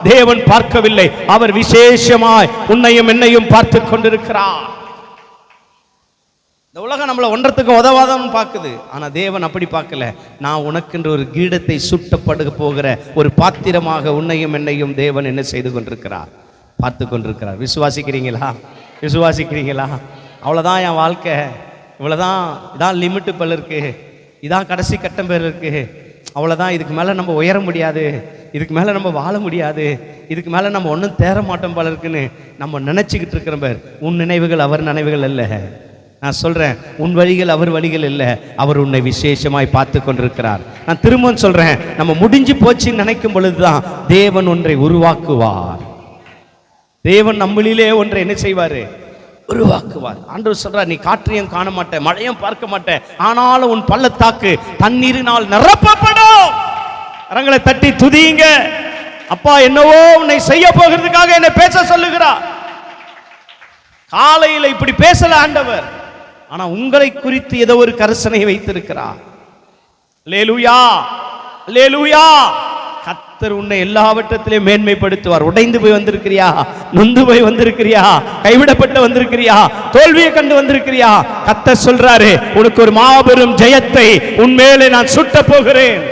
தேவன் பார்க்கவில்லை, அவர் விசேஷமாய் உன்னையும் என்னையும் பார்த்து கொண்டிருக்கிறார். இந்த உலகம் நம்மளை ஒன்றத்துக்கு உதவாதம் பார்க்குது, ஆனா தேவன் அப்படி பார்க்கல. நான் உனக்கென்று ஒரு கீடத்தை சுட்டப்பட போகிற ஒரு பாத்திரமாக உன்னையும் என்னையும் தேவன் என்ன செய்து கொண்டிருக்கிறார், பார்த்து கொண்டிருக்கிறார். விசுவாசிக்கிறீங்களா? விசுவாசிக்கிறீங்களா? அவ்வளோதான் என் வாழ்க்கை, இவ்வளோதான், இதான் லிமிட்டு பல இருக்கு, இதான் கடைசி கட்டம் பேர் இருக்கு, அவ்வளோதான், இதுக்கு மேலே நம்ம உயர முடியாது, இதுக்கு மேலே நம்ம வாழ முடியாது, இதுக்கு மேலே நம்ம ஒன்றும் தேர மாட்டோம் போல இருக்குன்னு நம்ம நினச்சிக்கிட்டு இருக்கிற பேர். உன் நினைவுகள் அவர் நினைவுகள் அல்ல. நான் சொல்கிறேன், உன் வழிகள் அவர் வழிகள் இல்லை, அவர் உன்னை விசேஷமாய் பார்த்து கொண்டிருக்கிறார். நான் திரும்பவும் சொல்கிறேன், நம்ம முடிஞ்சு போச்சுன்னு நினைக்கும் பொழுதுதான் தேவன் ஒன்றை உருவாக்குவார். தேவன் நம்மளிலே ஒன்றை என்ன செய்வார்? உருவாக்குவார். ஆண்டவர் சொல்றார், நீ காற்றையும் காண மாட்டேன், மழையும் பார்க்க மாட்டேன், ஆனாலும் உன் பள்ளத்தாக்கு தண்ணீரினால் நிரப்பப்படும். கரங்களை தட்டி துதியுங்க. அப்பா என்னவோ உன்னை செய்ய போகிறதுக்காக என்னை பேச சொல்லுகிறார். காலையில் இப்படி பேசல ஆண்டவர், ஆனா உங்களை குறித்து ஏதோ ஒரு கரிசனை வைத்திருக்கிறார். அல்லேலூயா, அல்லேலூயா. கர்த்தர் உன்னை எல்லாவற்றத்திலும் மேன்மைப்படுத்துவார். உடைந்து போய் வந்திருக்கிறியா? நொந்து போய் வந்திருக்கிறியா? கைவிடப்பட்டு வந்திருக்கிறியா? தோல்வியை கண்டு வந்திருக்கிறியா? கர்த்தர் சொல்றாரு, உனக்கு ஒரு மாபெரும் ஜெயத்தை உன்மேலே நான் சுட்ட போகிறேன்.